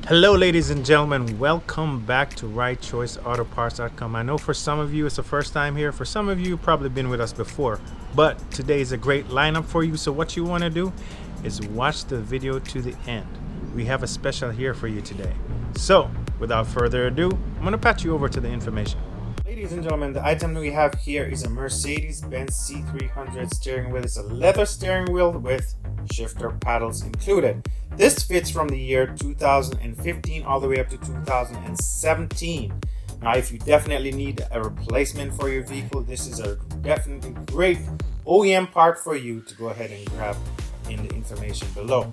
Hello ladies and gentlemen, welcome back to rightchoiceautoparts.com. I know for some of you it's the first time here, for some of you probably been with us before, but today is a great lineup for you. So what you want to do is watch the video to the end. We have a special here for you today. So without further ado, I'm going to patch you over to the information. Ladies and gentlemen, the item we have here is a Mercedes-Benz C300 steering wheel. It's a leather steering wheel with shifter paddles included. This fits from the year 2015 all the way up to 2017. Now, if you definitely need a replacement for your vehicle, this is a definitely great OEM part for you to go ahead and grab in the information below.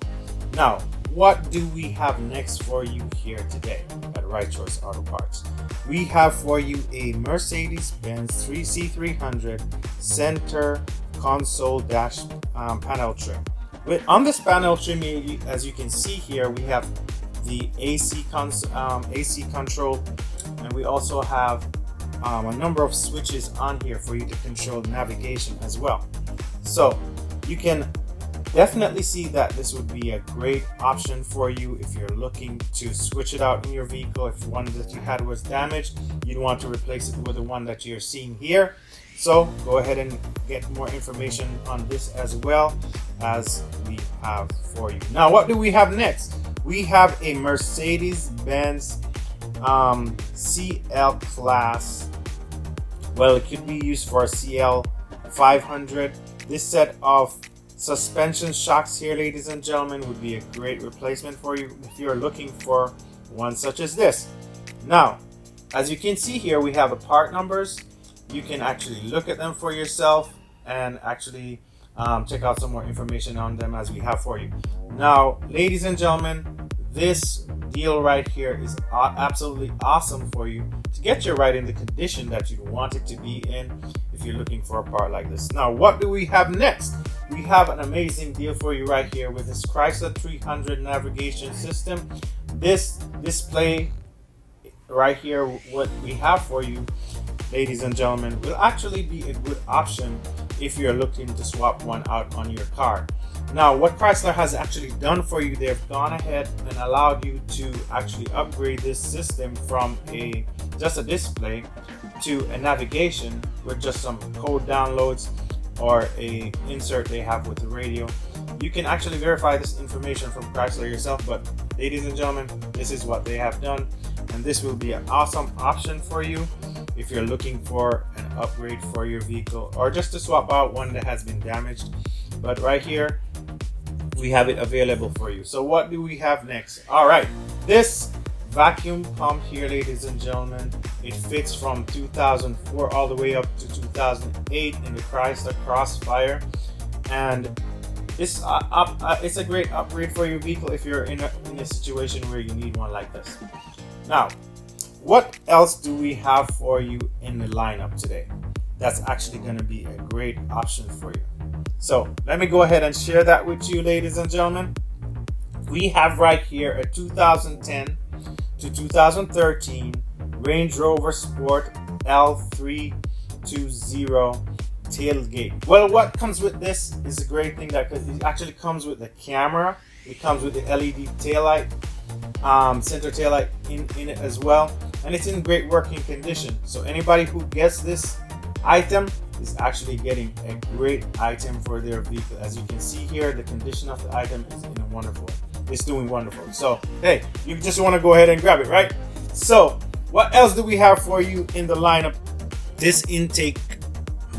Now, what do we have next for you here today at Right Choice Auto Parts? We have for you a Mercedes-Benz C300 center console dash panel trim. On this panel trim, as you can see here, we have the AC control, and we also have a number of switches on here for you to control navigation as well. So you can definitely see that this would be a great option for you if you're looking to switch it out in your vehicle. If one that you had was damaged, you'd want to replace it with the one that you're seeing here. So go ahead and get more information on this as well as we have for you. Now, what do we have next? We have a Mercedes-Benz CL class. Well, it could be used for a CL 500. This set of suspension shocks here, ladies and gentlemen, would be a great replacement for you if you're looking for one such as this. Now, as you can see here, we have the part numbers. You can actually look at them for yourself and actually check out some more information on them as we have for you. Now, ladies and gentlemen, this deal right here is absolutely awesome for you to get you right in the condition that you want it to be in if you're looking for a part like this. Now, what do we have next? We have an amazing deal for you right here with this Chrysler 300 navigation system. This display right here, what we have for you, ladies and gentlemen, will actually be a good option if you're looking to swap one out on your car. Now, what Chrysler has actually done for you, they've gone ahead and allowed you to actually upgrade this system from just a display to a navigation with just some code downloads or a insert they have with the radio. You can actually verify this information from Chrysler yourself, but ladies and gentlemen, this is what they have done, and this will be an awesome option for you if you're looking for an upgrade for your vehicle or just to swap out one that has been damaged. But right here, we have it available for you. So what do we have next? All right, this vacuum pump here, ladies and gentlemen, it fits from 2004 all the way up to 2008 in the Chrysler Crossfire, and it's a great upgrade for your vehicle if you're in a situation where you need one like this. Now, what else do we have for you in the lineup today that's actually going to be a great option for you? So let me go ahead and share that with you, ladies and gentlemen. We have right here a 2010 to 2013 Range Rover Sport L320 tailgate. Well, what comes with this is a great thing that it actually comes with the camera. It comes with the LED taillight, center taillight in it as well, and it's in great working condition. So anybody who gets this item is actually getting a great item for their vehicle. As you can see here, the condition of the item is it's doing wonderful. So hey, you just want to go ahead and grab it, right? So what else do we have for you in the lineup? This intake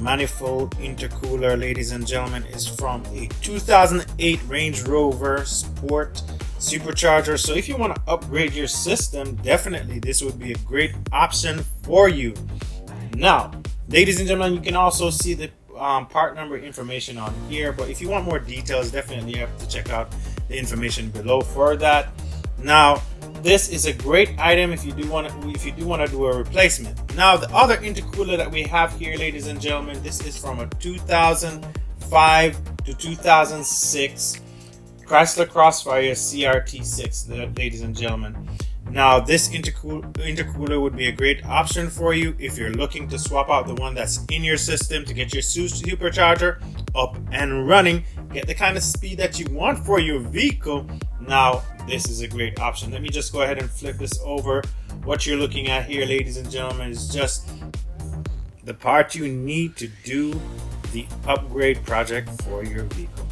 manifold intercooler, ladies and gentlemen, is from a 2008 Range Rover Sport Supercharger. So if you want to upgrade your system, definitely this would be a great option for you. Now, ladies and gentlemen, you can also see the part number information on here, but if you want more details, definitely you have to check out the information below for that. Now, this is a great item if you do want to do a replacement. Now, the other intercooler that we have here, ladies and gentlemen, this is from a 2005 to 2006 Chrysler Crossfire CRT6, ladies and gentlemen. Now, this intercooler would be a great option for you if you're looking to swap out the one that's in your system to get your supercharger up and running, get the kind of speed that you want for your vehicle. Now, this is a great option. Let me just go ahead and flip this over. What you're looking at here, ladies and gentlemen, is just the part you need to do the upgrade project for your vehicle.